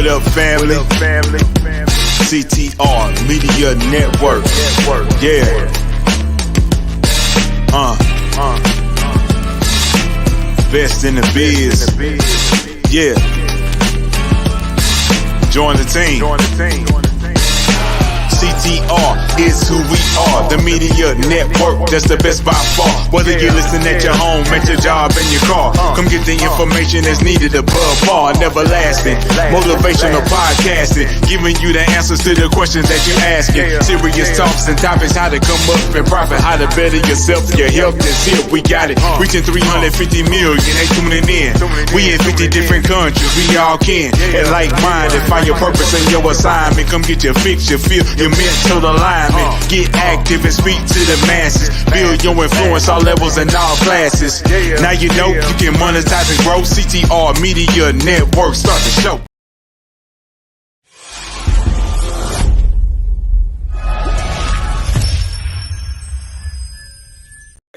What up, family? CTR Media Network. Yeah. Best in the biz. Yeah. Join the team. CTR is who we are, the media network, that's the best by far. Whether you listen at your home, at your job, in your car, come get the information that's needed above par. Never lasting, motivational podcasting, giving you the answers to the questions that you're asking. Serious talks and topics, how to come up and profit, how to better yourself. Your health is here, we got it. Reaching 350 million, they tuning in. We in 50 different countries, we all can. And like minded, find your purpose and your assignment. Come get your fix, your feel, your mental alignment. Get active and speak to the masses. Build your influence all levels and all classes. Now you know you can monetize and grow. CTR Media Network, start the show.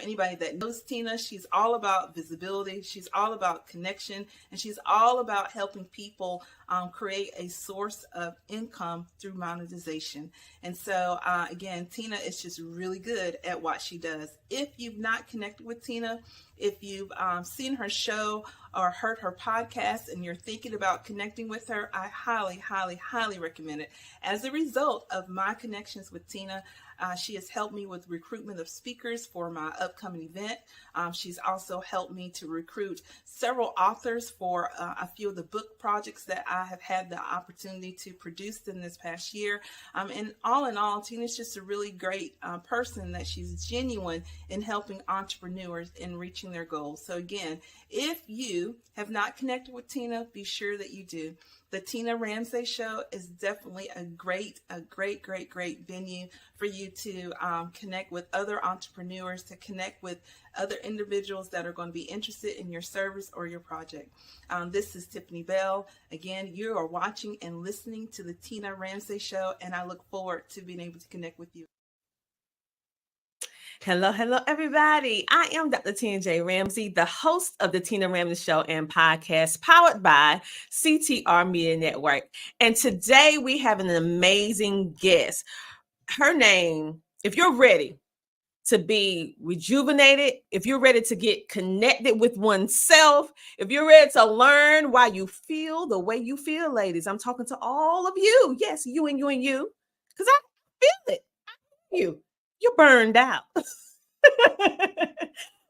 Anybody that knows Tina, she's all about visibility, she's all about connection, and she's all about helping people create a source of income through monetization. And so again, Tina is just really good at what she does. If you've not connected with Tina, if you've seen her show or heard her podcast and you're thinking about connecting with her, I highly recommend it. As a result of my connections with Tina, she has helped me with recruitment of speakers for my upcoming event. She's also helped me to recruit several authors for a few of the book projects that I have had the opportunity to produce in this past year. And in all, Tina's just a really great person, that she's genuine in helping entrepreneurs in reaching their goals. So again, if you have not connected with Tina, be sure that you do. The Tina Ramsay Show is definitely a great venue for you to connect with other entrepreneurs, to connect with other individuals that are going to be interested in your service or your project. This is Tiffany Bell. Again, you are watching and listening to the Tina Ramsay Show, and I look forward to being able to connect with you. Hello, everybody. I am Dr. Tina J. Ramsay, the host of the Tina Ramsay Show and podcast, powered by CTR Media Network. And today we have an amazing guest. Her name, if you're ready to be rejuvenated, if you're ready to get connected with oneself, if you're ready to learn why you feel the way you feel, ladies, I'm talking to all of you. Yes, you and you, because I feel it. You're burned out.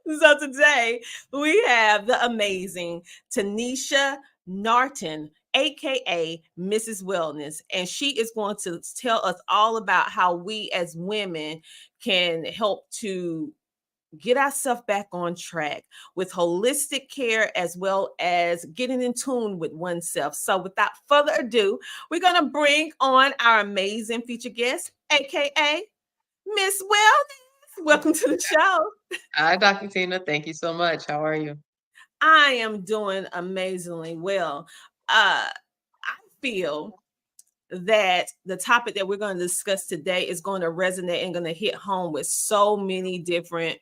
So today we have the amazing Tanisha Narton, aka Mrs. Wellness, and she is going to tell us all about how we as women can help to get ourselves back on track with holistic care, as well as getting in tune with oneself. So without further ado, we're going to bring on our amazing featured guest, aka Miss Wellness. Welcome to the show. Hi, Dr. Tina. Thank you so much. How are you? I am doing amazingly well. I feel that the topic that we're going to discuss today is going to resonate and going to hit home with so many different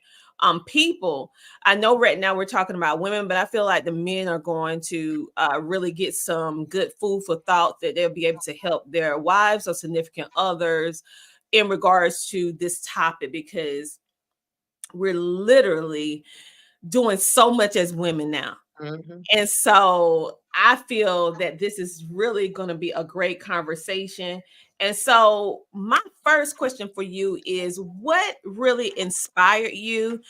people. I know right now we're talking about women, but I feel like the men are going to really get some good food for thought, that they'll be able to help their wives or significant others in regards to this topic, because we're literally doing so much as women now. Mm-hmm. And so I feel that this is really going to be a great conversation. And so my first question for you is, what really inspired you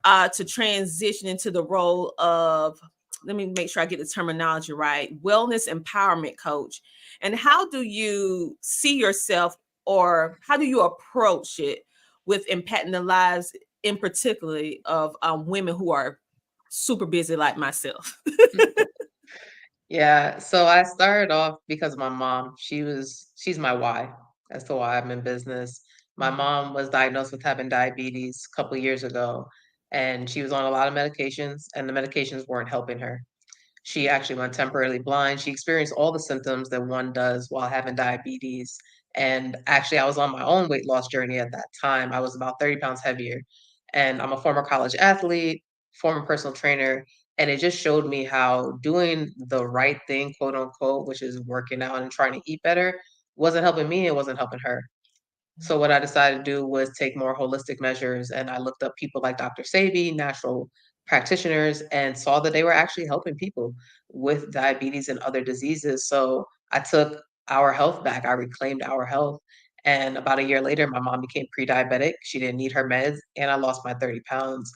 to transition into the role of, let me make sure I get the terminology right, wellness empowerment coach? And how do you see yourself, or how do you approach it with impacting the lives in particularly of women who are super busy like myself? Yeah, so I started off because of my mom. She's my why. That's the why I'm in business. My mom was diagnosed with having diabetes a couple of years ago, and she was on a lot of medications, and the medications weren't helping her. She actually went temporarily blind. She experienced all the symptoms that one does while having diabetes. And actually, I was on my own weight loss journey at that time. I was about 30 pounds heavier. And I'm a former college athlete, former personal trainer. And it just showed me how doing the right thing, quote unquote, which is working out and trying to eat better, wasn't helping me, it wasn't helping her. So what I decided to do was take more holistic measures, and I looked up people like Dr. Sebi, natural practitioners, and saw that they were actually helping people with diabetes and other diseases. So I took our health back. I reclaimed our health. And about a year later, my mom became pre-diabetic. She didn't need her meds, and I lost my 30 pounds.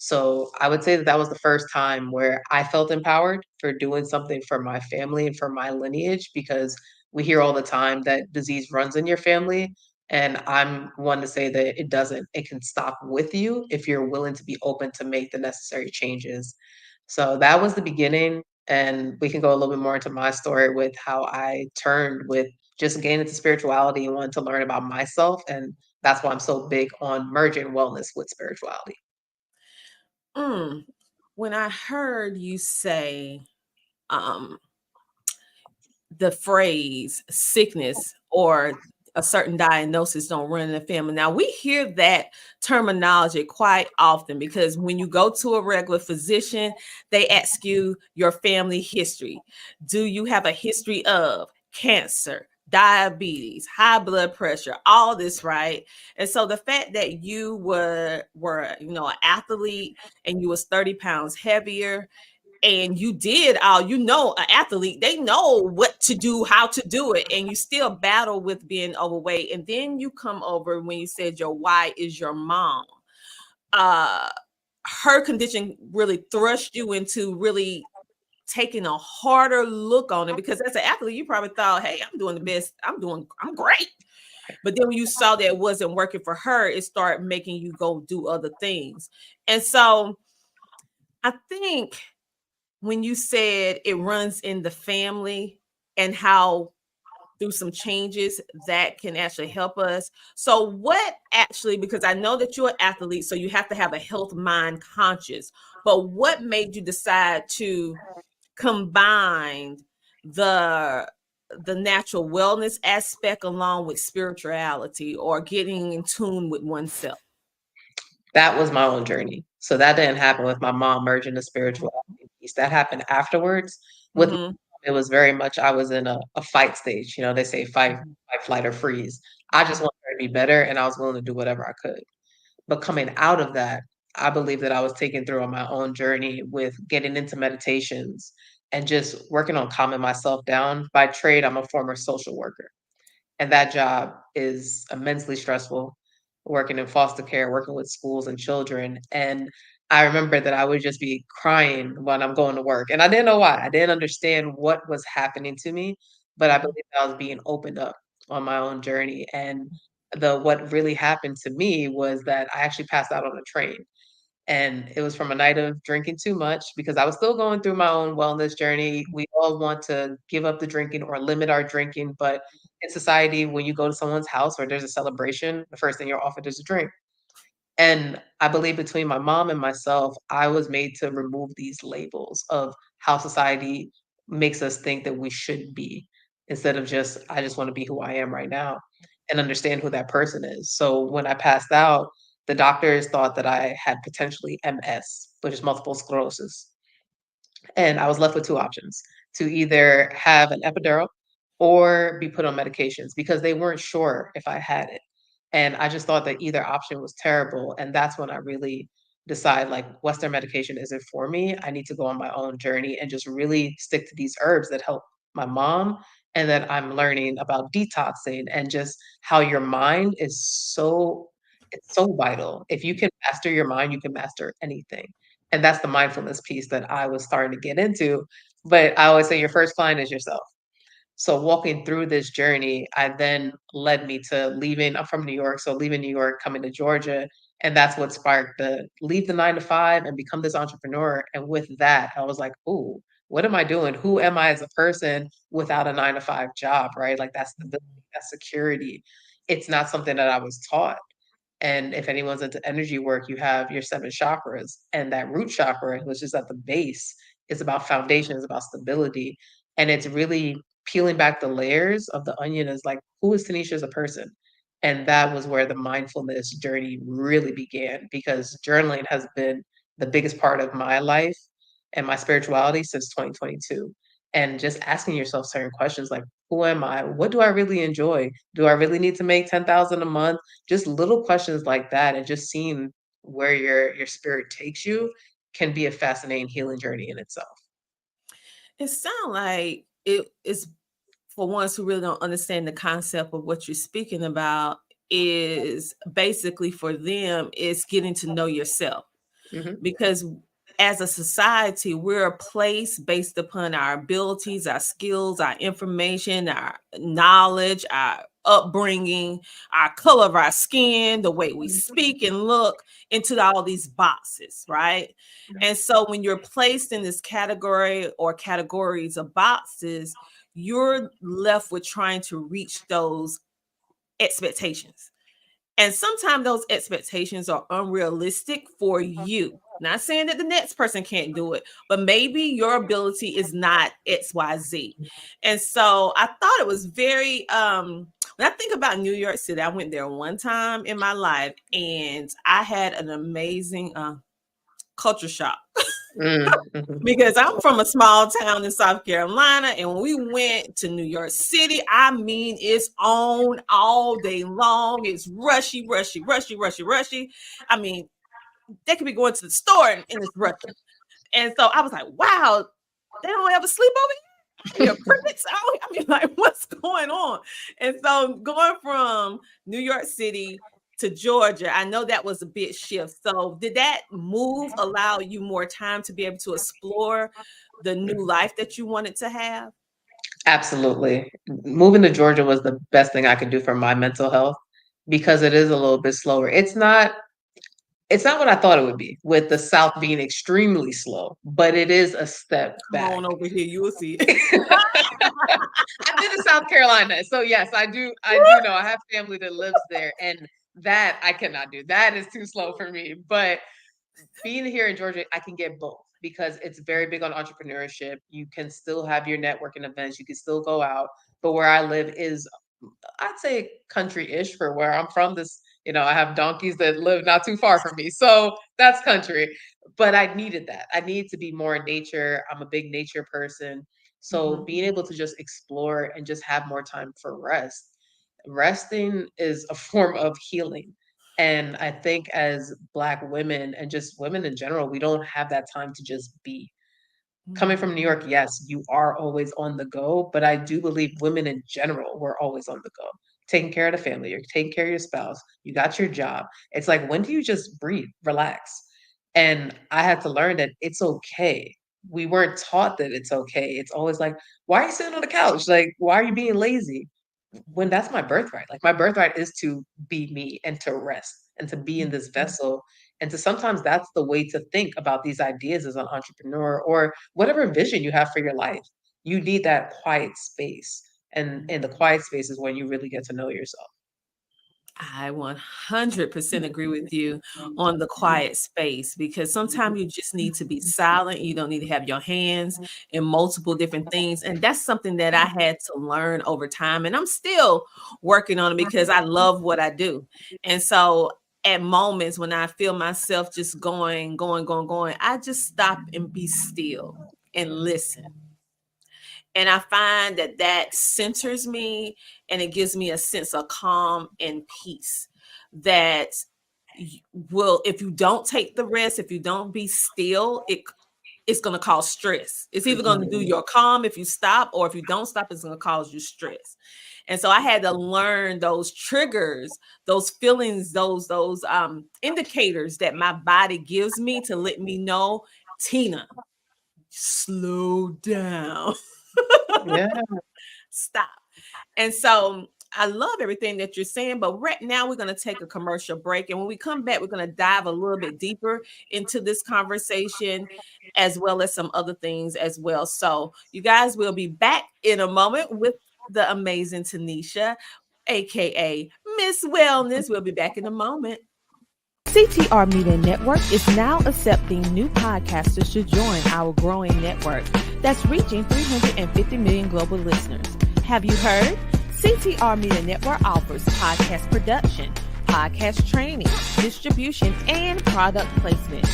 So I would say that that was the first time where I felt empowered for doing something for my family and for my lineage, because we hear all the time that disease runs in your family, and I'm one to say that it doesn't. It can stop with you if you're willing to be open to make the necessary changes. So that was the beginning. And we can go a little bit more into my story with how I turned with just getting into spirituality and wanted to learn about myself. And that's why I'm so big on merging wellness with spirituality. Mm. When I heard you say um, the phrase sickness or a certain diagnosis don't run in the family. Now we hear that terminology quite often because when you go to a regular physician, they ask you your family history. Do you have a history of cancer, diabetes, high blood pressure, all this, right? And so the fact that you were an athlete and you was 30 pounds heavier and you did all, an athlete, they know what to do, how to do it, and you still battle with being overweight. And then you come over when you said your why is your mom. uh Her condition really thrust you into really taking a harder look on it, because as an athlete you probably thought, hey, I'm doing the best, I'm great. But then when you saw that it wasn't working for her, it started making you go do other things. And so I think when you said it runs in the family and how through some changes that can actually help us. So what actually, because I know that you're an athlete, so you have to have a health mind conscious, but what made you decide to combine the the natural wellness aspect along with spirituality or getting in tune with oneself? That was my own journey. So that didn't happen with my mom merging the spirituality piece. That happened afterwards. With Mm-hmm. it was very much I was in a fight stage. You know, they say fight, flight, or freeze. I just wanted her to be better, and I was willing to do whatever I could. But coming out of that, I believe that I was taken through on my own journey with getting into meditations and just working on calming myself down. By trade, I'm a former social worker. And that job is immensely stressful, working in foster care, working with schools and children. And I remember that I would just be crying when I'm going to work. And I didn't know why. I didn't understand what was happening to me, but I believe I was being opened up on my own journey. And the what really happened to me was that I actually passed out on a train. And it was from a night of drinking too much because I was still going through my own wellness journey. We all want to give up the drinking or limit our drinking, but in society, when you go to someone's house or there's a celebration, the first thing you're offered is a drink. And I believe between my mom and myself, I was made to remove these labels of how society makes us think that we should be, instead of just, I just want to be who I am right now and understand who that person is. So when I passed out, the doctors thought that I had potentially MS, which is multiple sclerosis. And I was left with two options: to either have an epidural or be put on medications, because they weren't sure if I had it. And I just thought that either option was terrible. And that's when I really decide, like, Western medication isn't for me. I need to go on my own journey and just really stick to these herbs that help my mom. And that I'm learning about detoxing and just how your mind is it's so vital. If you can master your mind, you can master anything. And that's the mindfulness piece that I was starting to get into. But I always say your first client is yourself. So walking through this journey, I then led me to leaving. I'm from New York, so leaving New York, coming to Georgia, and that's what sparked the leave the 9 to 5 and become this entrepreneur. And with that, I was like, "Ooh, what am I doing? Who am I as a person without a 9 to 5 job?" Right? Like that's stability, that's security. It's not something that I was taught. And if anyone's into energy work, you have your 7 chakras, and that root chakra, which is at the base, is about foundation, is about stability. And it's really peeling back the layers of the onion, is like, who is Tanisha as a person? And that was where the mindfulness journey really began, because journaling has been the biggest part of my life. and my spirituality since 2022. And just asking yourself certain questions like, who am I? What do I really enjoy? Do I really need to make 10,000 a month? Just little questions like that, and just seeing where your spirit takes you can be a fascinating healing journey in itself. It sounds like it is, for ones who really don't understand the concept of what you're speaking about, is basically for them is getting to know yourself. Mhm. Because as a society, we're a place based upon our abilities, our skills, our information, our knowledge, our upbringing, our color of our skin, the way we speak and look, into all these boxes, right? And so when you're placed in this category or categories of boxes, you're left with trying to reach those expectations. And sometimes those expectations are unrealistic for you. Not saying that the next person can't do it, but maybe your ability is not XYZ. And so I thought it was very when I think about New York City, I went there one time in my life and I had an amazing culture shock. Mhm. Because I'm from a small town in South Carolina, and when we went to New York City, I mean, it's on all day long. It's rushy, rushy, rushy, rushy, rushy. I mean, they could be going to the store and it's rushy. And so I was like, wow, they don't ever sleep over here. Your crickets out. I mean, like, what's going on? And so going from New York City to Georgia, I know that was a big shift. So did that move allow you more time to be able to explore the new life that you wanted to have? Absolutely. Moving to Georgia was the best thing I could do for my mental health because it is a little bit slower. It's not what I thought it would be, with the South being extremely slow, but it is a step Come back. on over here, you will see it. I've been to South Carolina, so yes, I do know. I have family that lives there, and that I cannot do. That is too slow for me. But being here in Georgia, I can get both because it's very big on entrepreneurship. You can still have your networking events, you can still go out, but where I live is, I'd say, country-ish for where I'm from. I have donkeys that live not too far from me. So that's country. But I needed that. I need to be more in nature. I'm a big nature person. So Mhm. being able to just explore and just have more time for rest. Resting is a form of healing. And I think as Black women and just women in general, we don't have that time to just be. Coming from New York, yes, you are always on the go, but I do believe women in general were always on the go. Taking care of the family, you're taking care of your spouse, you got your job. It's like, when do you just breathe, relax? And I had to learn that it's okay. We weren't taught that it's okay. It's always like, why are you sitting on the couch? Like, why are you being lazy? When that's my birthright. Like, my birthright is to be me and to rest and to be in this vessel. And to sometimes that's the way to think about these ideas as an entrepreneur or whatever vision you have for your life. You need that quiet space. And in the quiet space is when you really get to know yourself. I 100% agree with you on the quiet space, because sometimes you just need to be silent. You don't need to have your hands in multiple different things. And that's something that I had to learn over time. And I'm still working on it because I love what I do. And so at moments when I feel myself just going, I just stop and be still and listen. And I find that that centers me and it gives me a sense of calm and peace that will, if you don't take the rest, if you don't be still, it's going to cause stress. It's either going to do your calm if you stop, or if you don't stop, it's going to cause you stress. And so I had to learn those triggers, those feelings, those indicators that my body gives me to let me know, Tina, slow down. Yeah. Stop. And so I love everything that you're saying, but right now we're going to take a commercial break. And when we come back, we're going to dive a little bit deeper into this conversation, as well as some other things as well. So you guys will be back in a moment with the amazing Tanisha, aka Miss Wellness. We'll be back in a moment. CTR Media Network is now accepting new podcasters to join our growing network that's reaching 350 million global listeners. Have you heard? CTR Media Network offers podcast production, podcast training, distribution, and product placement.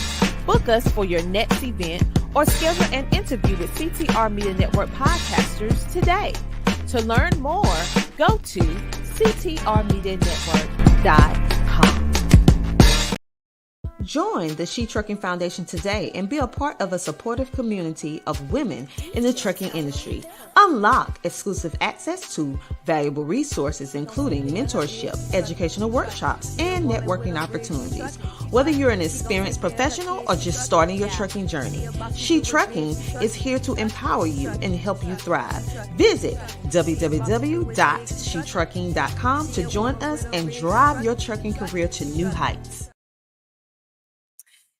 Book us for your next event or schedule an interview with CTR Media Network podcasters today. To learn more, go to ctrmedianetwork.com. Join the She Trucking Foundation today and be a part of a supportive community of women in the trucking industry. Unlock exclusive access to valuable resources, including mentorship, educational workshops, and networking opportunities. Whether you're an experienced professional or just starting your trucking journey, She Trucking is here to empower you and help you thrive. Visit www.shetrucking.com to join us and drive your trucking career to new heights.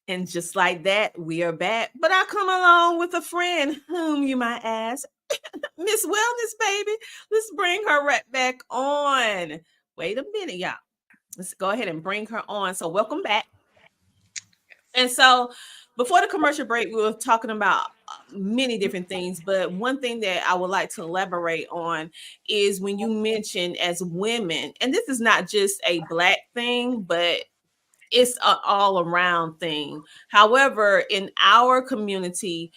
And just like that, we are back. But I come along with a friend whom you might ask, Miss Wellness, baby. Let's bring her right back on. Wait a minute, y'all. Let's go ahead and bring her on. So welcome back. And so before the commercial break, we were talking about many different things. But one thing that I would like to elaborate on is when you mention as women, and this is not just a Black thing, but it's an all around thing. However, in our community,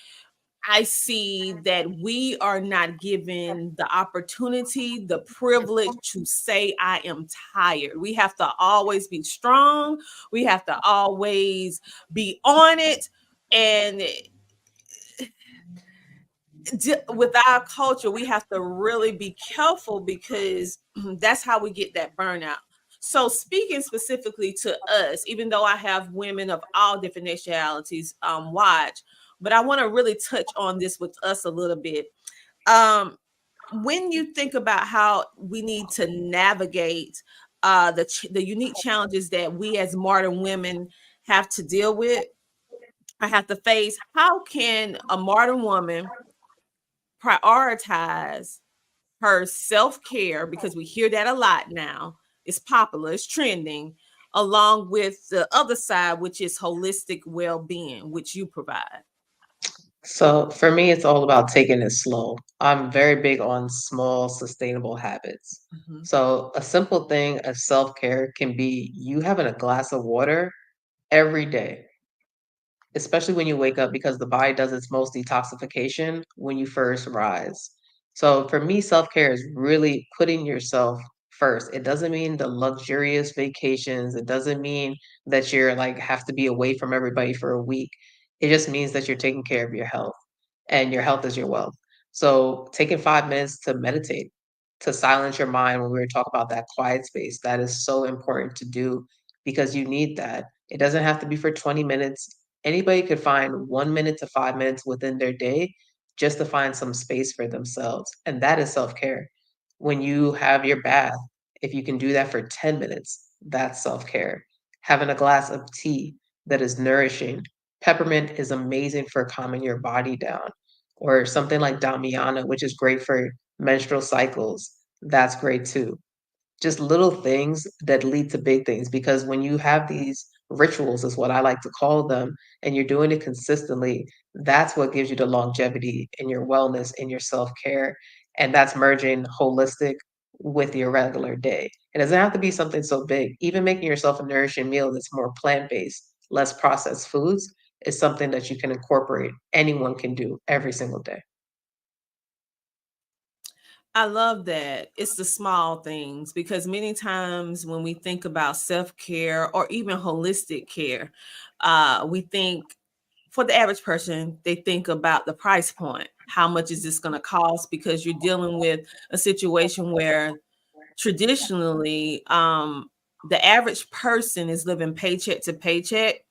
I see that we are not given the opportunity, the privilege to say, I am tired. We have to always be strong. We have to always be on it. And with our culture, we have to really be careful because that's how we get that burnout. So speaking specifically to us, even though I have women of all different nationalities watch, but I want to really touch on this with us a little bit. When you think about how we need to navigate the unique challenges that we as modern women have to deal with, I have to face, how can a modern woman prioritize her self-care, because we hear that a lot now, it's popular, it's trending, along with the other side, which is holistic well-being, which you provide? So for me, it's all about taking it slow. I'm very big on small, sustainable habits. Mhm. So a simple thing of self-care can be you having a glass of water every day, especially when you wake up, because the body does its most detoxification when you first rise. So for me, self-care is really putting yourself first. It doesn't mean the luxurious vacations. It doesn't mean that you're like have to be away from everybody for a week. It just means that you're taking care of your health, and your health is your wealth. So taking 5 minutes to meditate, to silence your mind when we were talking about that quiet space, that is so important to do because you need that. It doesn't have to be for 20 minutes. Anybody could find 1 minute to 5 minutes within their day just to find some space for themselves. And that is self care. When you have your bath, if you can do that for 10 minutes, that's self care. Having a glass of tea that is nourishing. Peppermint is amazing for calming your body down, or something like Damiana, which is great for menstrual cycles. That's great too. Just little things that lead to big things, because when you have these rituals, is what I like to call them, and you're doing it consistently, that's what gives you the longevity in your wellness, in your self-care, and that's merging holistic with your regular day. It doesn't have to be something so big. Even making yourself a nourishing meal that's more plant-based, less processed foods, is something that you can incorporate. Anyone can do every single day. I love that. It's the small things, because many times when we think about self-care or even holistic care, we think, for the average person, they think about the price point. How much is this going to cost? Because you're dealing with a situation where traditionally, the average person is living paycheck to paycheck.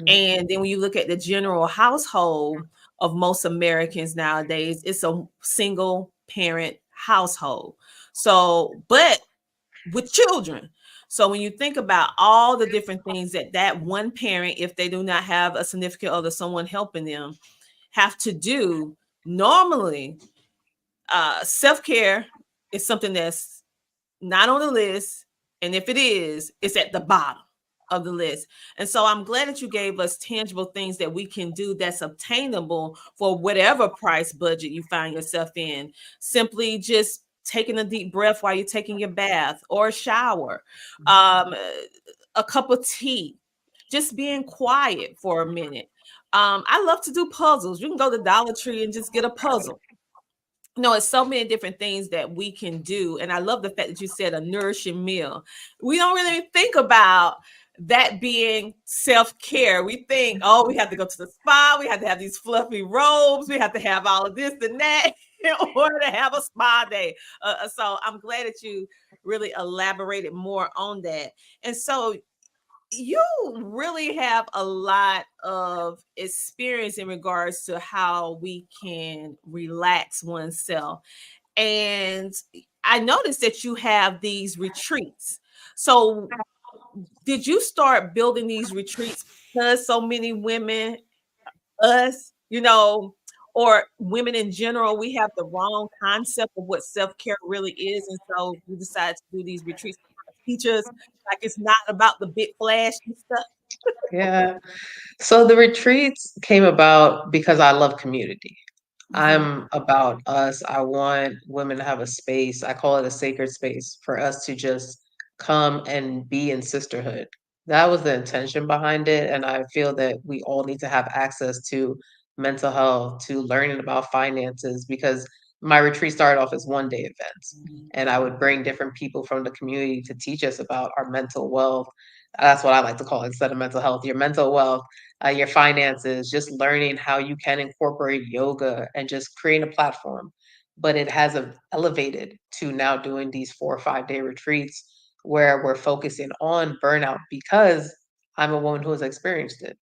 And then when you look at the general household of most Americans nowadays, it's a single parent household. So, but with children. So when you think about all the different things that that one parent, if they do not have a significant other, someone helping them, have to do, normally, self-care is something that's not on the list. And if it is, it's at the bottom of the list. And so I'm glad that you gave us tangible things that we can do that's obtainable for whatever price budget you find yourself in. Simply just taking a deep breath while you're taking your bath or a shower, um, a cup of tea, just being quiet for a minute. I love to do puzzles. You can go to Dollar Tree and just get a puzzle. No, it's so many different things that we can do. And I love the fact that you said a nourishing meal. We don't really think about that being self-care. We think, oh, we have to go to the spa, we have to have these fluffy robes, we have to have all of this and that in order to have a spa day. So I'm glad that you really elaborated more on that. And so you really have a lot of experience in regards to how we can relax oneself. And I noticed that you have these retreats. So, did you start building these retreats because so many women, us, or women in general, we have the wrong concept of what self care really is. And so, we decided to do these retreats to kind of teach us like it's not about the big flash and stuff. Yeah. So the retreats came about because I love community. Mhm. I'm about us. I want women to have a space. I call it a sacred space for us to just come and be in sisterhood. That was the intention behind it. And I feel that we all need to have access to mental health, to learning about finances, because my retreat started off as 1 day events. And I would bring different people from the community to teach us about our mental wealth. That's what I like to call it instead of mental health, your mental wealth, your finances, just learning how you can incorporate yoga and just create a platform. But it has elevated to now doing these 4 or 5 day retreats where we're focusing on burnout because I'm a woman who has experienced it.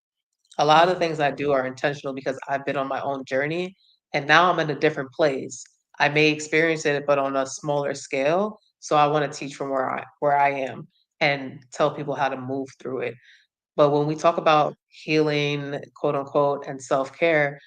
A lot of the things I do are intentional because I've been on my own journey and now I'm in a different place. I may experience it, but on a smaller scale. So I want to teach from where I am and tell people how to move through it. But when we talk about healing, quote unquote, and self-care,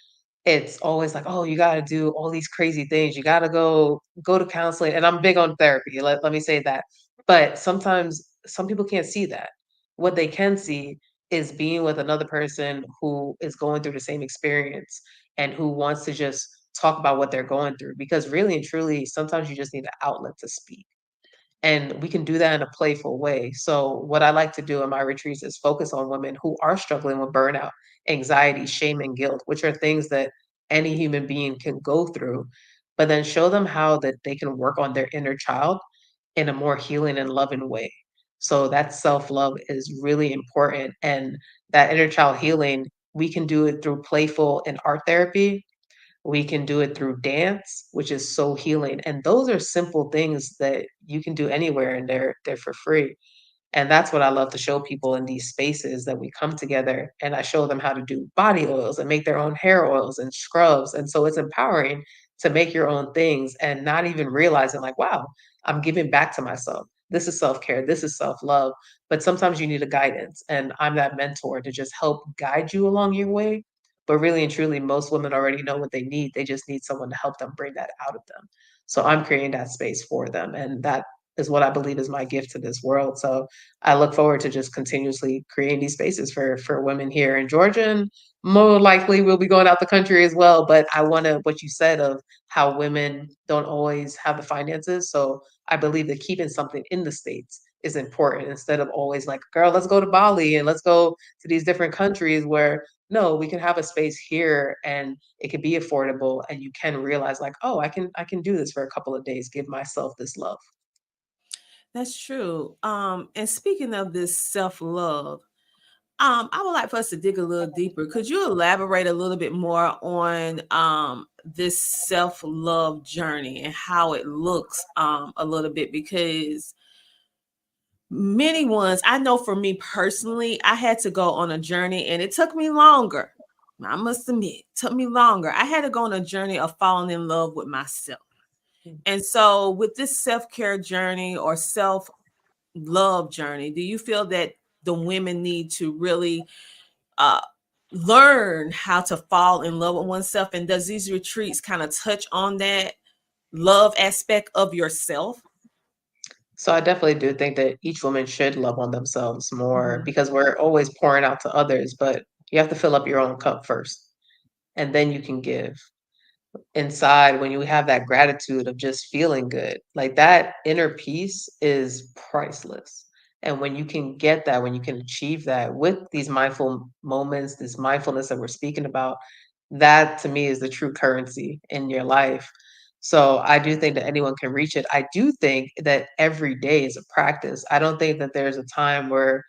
it's always like, oh, you gotta do all these crazy things. You gotta go to counseling. And I'm big on therapy. Let me say that. But sometimes some people can't see that. What they can see is being with another person who is going through the same experience and who wants to just talk about what they're going through. Because really and truly, sometimes you just need an outlet to speak. And we can do that in a playful way. So, what I like to do in my retreats is focus on women who are struggling with burnout, anxiety, shame, and guilt, which are things that any human being can go through, but then show them how that they can work on their inner child in a more healing and loving way. So, that self love is really important. And that inner child healing, we can do it through playful and art therapy. We can do it through dance, which is so healing, and those are simple things that you can do anywhere, and they're for free. And that's what I love to show people in these spaces that we come together and I show them how to do body oils and make their own hair oils and scrubs. And so it's empowering to make your own things and not even realizing, like, wow, I'm giving back to myself. This is self care, this is self love. But sometimes you need a guidance. And I'm that mentor to just help guide you along your way. But really and truly, most women already know what they need. They just need someone to help them bring that out of them. So I'm creating that space for them. And that is what I believe is my gift to this world. So I look forward to just continuously creating these spaces for women here in Georgia, and more likely we'll be going out the country as well. But I want to what you said of how women don't always have the finances. So I believe that keeping something in the States is important instead of always like, girl, let's go to Bali and let's go to these different countries where no, we can have a space here and it can be affordable and you can realize like, oh, I can do this for a couple of days, give myself this love. That's true. And speaking of this self-love, I would like for us to dig a little deeper. Could you elaborate a little bit more on this self-love journey and how it looks a little bit? Because many ones, I know for me personally, I had to go on a journey and it took me longer. I must admit, it took me longer. I had to go on a journey of falling in love with myself. And so, with this self care journey or self love journey, do you feel that the women need to really uh, learn how to fall in love with oneself? And does these retreats kind of touch on that love aspect of yourself? So I definitely do think that each woman should love on themselves more Mhm. because we're always pouring out to others, but you have to fill up your own cup first and then you can give. Inside, when you have that gratitude of just feeling good, like that inner peace is priceless. And when you can get that, when you can achieve that with these mindful moments, this mindfulness that we're speaking about, that to me is the true currency in your life. So I do think that anyone can reach it. I do think that every day is a practice. I don't think that there's a time where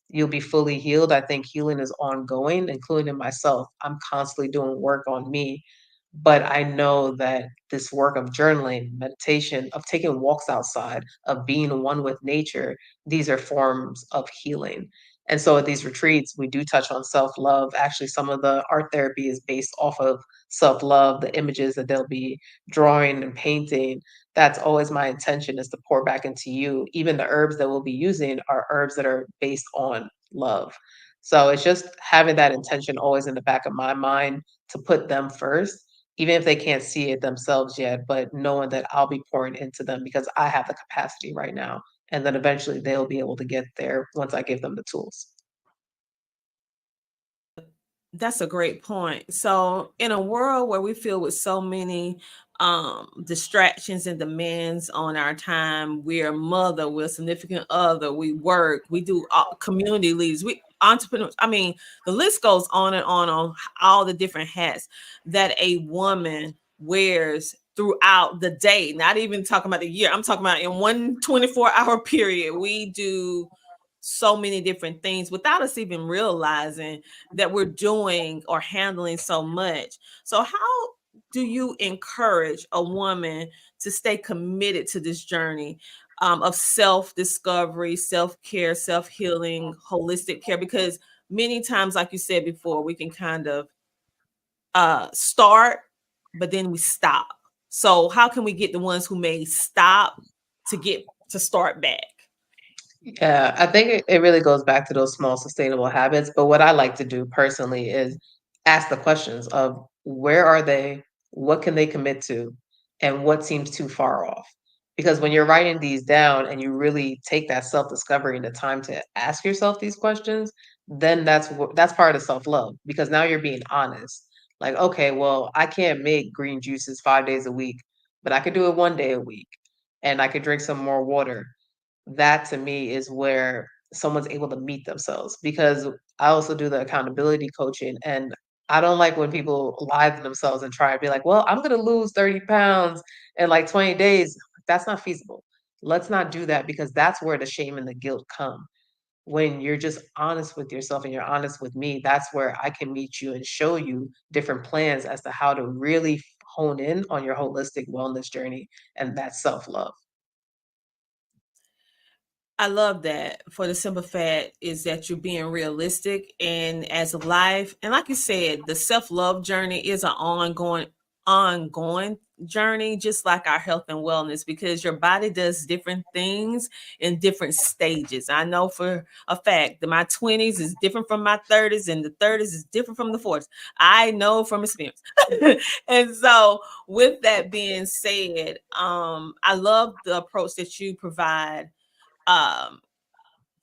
you'll be fully healed. I think healing is ongoing, including myself. I'm constantly doing work on me. But I know that this work of journaling, meditation, of taking walks outside, of being one with nature, these are forms of healing. And so at these retreats, we do touch on self love. Actually, some of the art therapy is based off of self love, the images that they'll be drawing and painting. That's always my intention, is to pour back into you. Even the herbs that we'll be using are herbs that are based on love. So it's just having that intention always in the back of my mind to put them first, even if they can't see it themselves yet, but knowing that I'll be pouring into them because I have the capacity right now. And then eventually they'll be able to get there once I give them the tools. That's a great point. So, in a world where we feel with so many distractions and demands on our time, we're a mother, we're a significant other, we work, we do community leads, we entrepreneurs. I mean, the list goes on all the different hats that a woman wears throughout the day. Not even talking about the year. I'm talking about in one 24-hour period. We do so many different things without us even realizing that we're doing or handling so much. So, how do you encourage a woman to stay committed to this journey of self discovery, self care, self healing, holistic care? Because many times, like you said before, we can kind of start, but then we stop. So, how can we get the ones who may stop to get to start back? Yeah, I think it really goes back to those small sustainable habits. But what I like to do personally is ask the questions of where are they, what can they commit to, and what seems too far off. Because when you're writing these down and you really take that self-discovery and the time to ask yourself these questions, then that's part of self-love because now you're being honest. Like, okay, well, I can't make green juices 5 days a week, but I could do it 1 day a week and I could drink some more water. That to me is where someone's able to meet themselves because I also do the accountability coaching and I don't like when people lie to themselves and try and be like, well, I'm going to lose 30 pounds in like 20 days. That's not feasible. Let's not do that because that's where the shame and the guilt come. When you're just honest with yourself and you're honest with me, that's where I can meet you and show you different plans as to how to really hone in on your holistic wellness journey and that self love. I love that for the simple fact is that you're being realistic and as of life. And like you said, the self-love journey is an ongoing journey, just like our health and wellness, because your body does different things in different stages. I know for a fact that my 20s is different from my 30s, and the 30s is different from the 40s. I know from experience. And so with that being said, I love the approach that you provide um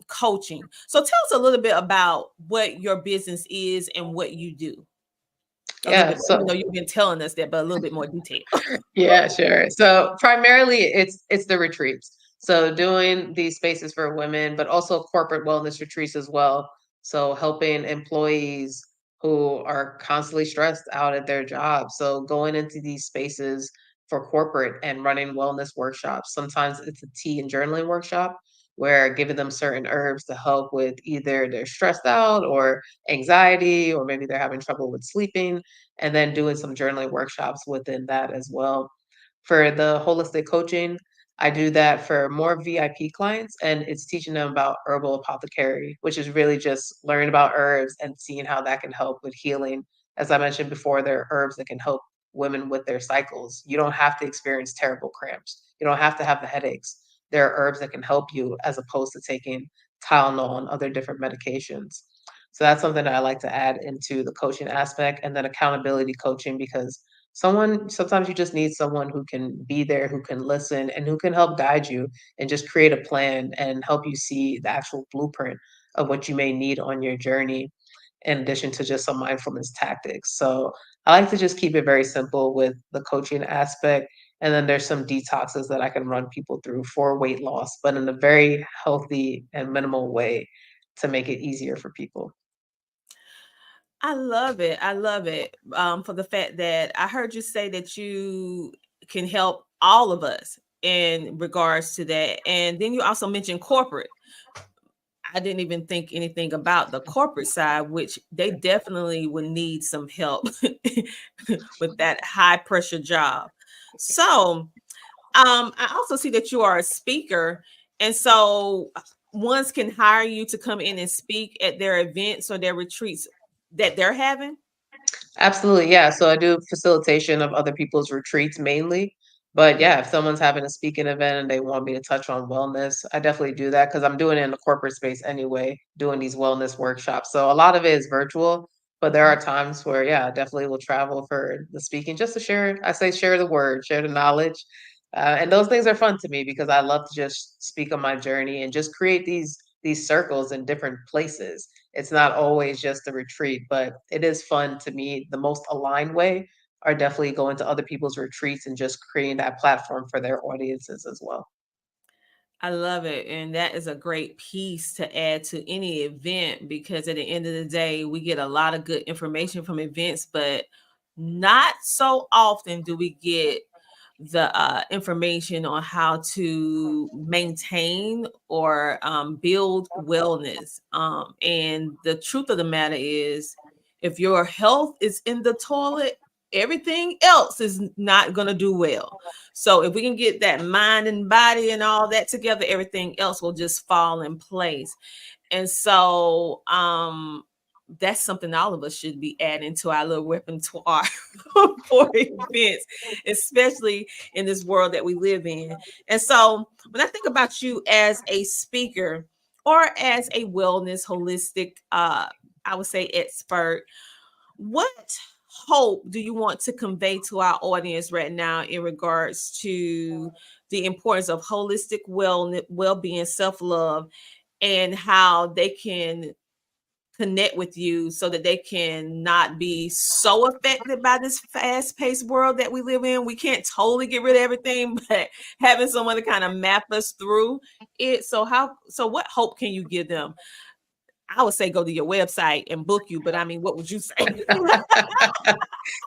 coaching. So tell us a little bit about what your business is and what you do. A little Yeah, bit more, even though so you've been telling us that, but a little bit more detail. yeah, sure. So primarily it's the retreats. So doing these spaces for women, but also corporate wellness retreats as well. So helping employees who are constantly stressed out at their jobs. So going into these spaces for corporate and running wellness workshops. Sometimes it's a tea and journaling workshop where giving them certain herbs to help with either they're stressed out or anxiety, or maybe they're having trouble with sleeping, and then doing some journaling workshops within that as well. For the holistic coaching, I do that for more VIP clients, and it's teaching them about herbal apothecary, which is really just learning about herbs and seeing how that can help with healing. As I mentioned before, there are herbs that can help women with their cycles. You don't have to experience terrible cramps. You don't have to have the headaches. There are herbs that can help you as opposed to taking Tylenol and other different medications. So that's something that I like to add into the coaching aspect, and then accountability coaching because sometimes you just need someone who can be there, who can listen, and who can help guide you and just create a plan and help you see the actual blueprint of what you may need on your journey, in addition to just some mindfulness tactics. So I like to just keep it very simple with the coaching aspect. And then there's some detoxes that I can run people through for weight loss, but in a very healthy and minimal way to make it easier for people. I love it. I love it. For the fact that I heard you say that you can help all of us in regards to that. And then you also mentioned corporate. I didn't even think anything about the corporate side, which they definitely would need some help with that high pressure job. So, I also see that you are a speaker, and so ones can hire you to come in and speak at their events or their retreats that they're having. Absolutely, yeah. So I do facilitation of other people's retreats mainly. But yeah, if someone's having a speaking event and they want me to touch on wellness, I definitely do that because I'm doing it in the corporate space anyway, doing these wellness workshops. So a lot of it is virtual, but there are times where, yeah, I definitely will travel for the speaking just to share. I say share the word, share the knowledge. And those things are fun to me because I love to just speak on my journey and just create these circles in different places. It's not always just a retreat, but it is fun to me. The most aligned way are definitely going to other people's retreats and just creating that platform for their audiences as well. I love it. And that is a great piece to add to any event because at the end of the day, we get a lot of good information from events, but not so often do we get the information on how to maintain or build wellness. And the truth of the matter is, if your health is in the toilet, everything else is not going to do well. So if we can get that mind and body and all that together, everything else will just fall in place. And so that's something all of us should be adding to our little repertoire for events, especially in this world that we live in. And so when I think about you as a speaker or as a wellness holistic I would say expert, what hope do you want to convey to our audience right now in regards to the importance of holistic well-being, self-love, and how they can connect with you so that they can not be so affected by this fast-paced world that we live in? We can't totally get rid of everything, but having someone to kind of map us through it. So what hope can you give them? I would say go to your website and book you, but I mean, what would you say? I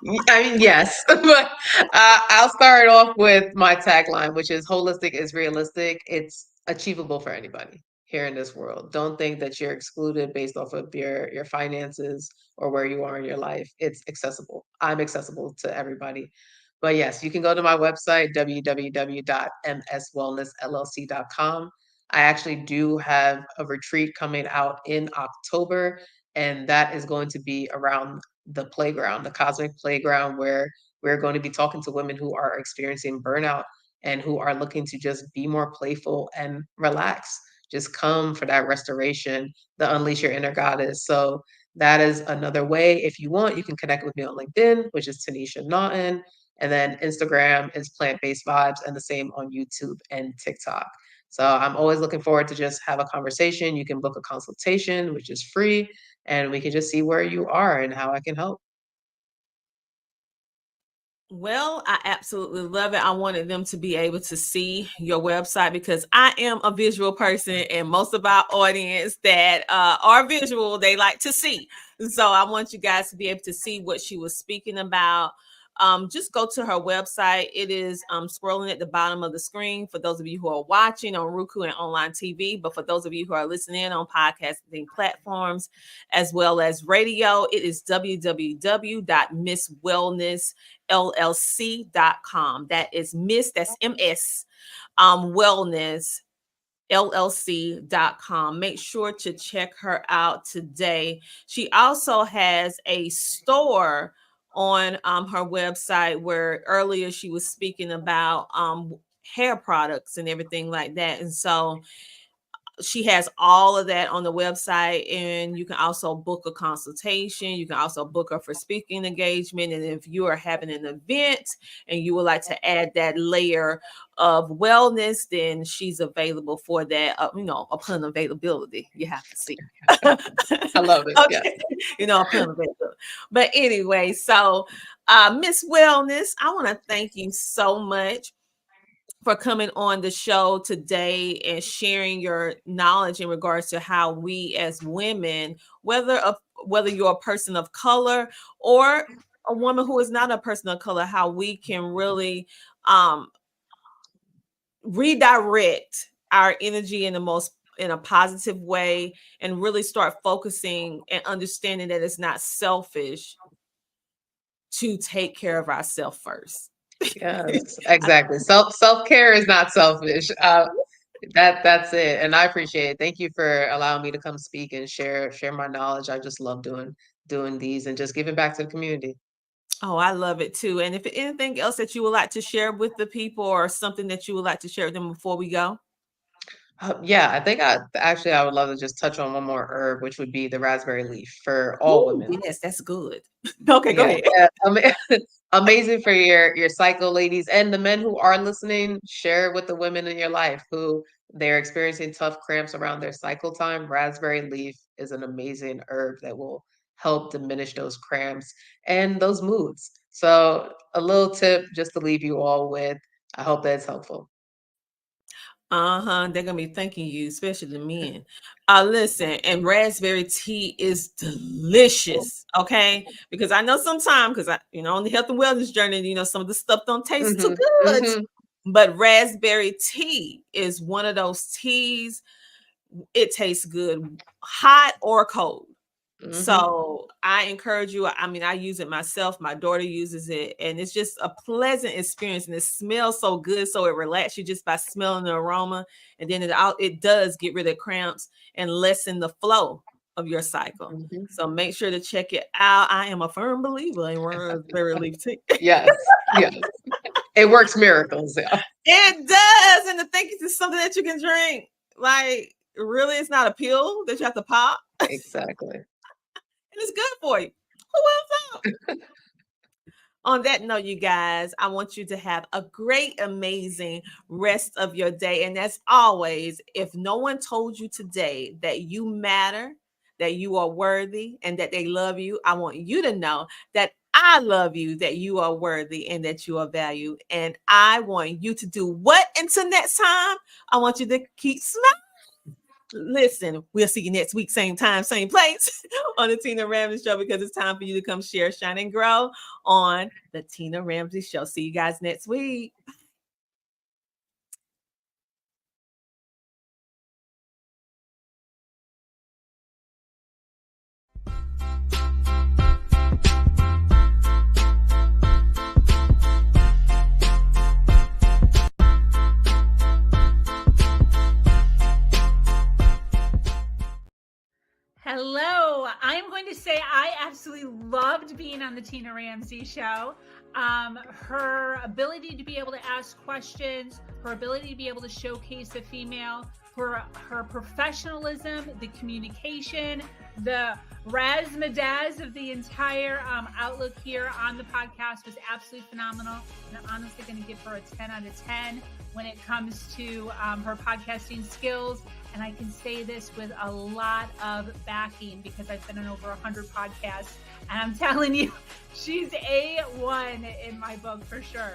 mean, yes, but I'll start off with my tagline, which is holistic is realistic. It's achievable for anybody here in this world. Don't think that you're excluded based off of your finances or where you are in your life. It's accessible. I'm accessible to everybody. But yes, you can go to my website, www.mswellnessllc.com. I actually do have a retreat coming out in October, and that is going to be around the playground, the cosmic playground, where we're going to be talking to women who are experiencing burnout and who are looking to just be more playful and relax. Just come for that restoration, the unleash your inner goddess. So that is another way. If you want, you can connect with me on LinkedIn, which is Tanisha Naughton. And then Instagram is plant-based vibes, and the same on YouTube and TikTok. So I'm always looking forward to just have a conversation. You can book a consultation, which is free, and we can just see where you are and how I can help. Well, I absolutely love it. I wanted them to be able to see your website because I am a visual person, and most of our audience that are visual, they like to see. So I want you guys to be able to see what she was speaking about. Just go to her website. It is scrolling at the bottom of the screen for those of you who are watching on Roku and online TV. But for those of you who are listening on podcasting platforms as well as radio, it is www.misswellnessllc.com. That is Miss, that's MS, Wellness llc.com. Make sure to check her out today. She also has a store on her website where earlier she was speaking about hair products and everything like that. And so she has all of that on the website, and you can also book a consultation. You can also book her for speaking engagement. And if you are having an event and you would like to add that layer of wellness, then she's available for that. Upon availability, you have to see. I love it. Yes. Okay, upon availability. But anyway, so Miss Wellness, I want to thank you so much for coming on the show today and sharing your knowledge in regards to how we as women, whether you're a person of color or a woman who is not a person of color, how we can really redirect our energy in a positive way and really start focusing and understanding that it's not selfish to take care of ourselves first. Yes, exactly. Self-care is not selfish. That's it. And I appreciate it. Thank you for allowing me to come speak and share my knowledge. I just love doing these and just giving back to the community. Oh, I love it too. And if anything else that you would like to share with the people or something that you would like to share with them before we go? Yeah, I think I would love to just touch on one more herb, which would be the raspberry leaf for all Ooh, women. yes, that's good. Okay, go Yeah, ahead. amazing for your cycle, ladies, and the men who are listening. Share with the women in your life who they're experiencing tough cramps around their cycle time. Raspberry leaf is an amazing herb that will help diminish those cramps and those moods. So, a little tip just to leave you all with. I hope that's helpful. They're gonna be thanking you, especially the men. Listen, and raspberry tea is delicious. Okay, because I know sometimes, because on the health and wellness journey, some of the stuff don't taste too Hmm. good. Hmm. But raspberry tea is one of those teas. It tastes good, hot or cold. Hmm. So I encourage you. I mean, I use it myself. My daughter uses it, and it's just a pleasant experience. And it smells so good, so it relaxes you just by smelling the aroma. And then it does get rid of cramps and lessen the flow of your cycle. Hmm. So make sure to check it out. I am a firm believer in raspberry leaf tea. Yes, yes, it works miracles. Yeah, It does, and the thing is, it's something that you can drink. Like really, it's not a pill that you have to pop. exactly. And it's good for you. Who else knows? On that note, you guys, I want you to have a great, amazing rest of your day. And as always, if no one told you today that you matter, that you are worthy, and that they love you, I want you to know that I love you, that you are worthy, and that you are valued. And I want you to do what until next time? I want you to keep smiling. Listen, we'll see you next week, same time, same place on the Tina Ramsey Show, because it's time for you to come share, shine, and grow on the Tina Ramsey Show. See you guys next week. Hello. I'm going to say I absolutely loved being on the Tina Ramsey Show. Her ability to be able to ask questions, her ability to be able to showcase a female, her professionalism, the communication, the razzmatazz of the entire outlook here on the podcast was absolutely phenomenal. And I'm honestly going to give her a 10 out of 10 when it comes to her podcasting skills. And I can say this with a lot of backing because I've been on over 100 podcasts. And I'm telling you, she's A1 in my book for sure.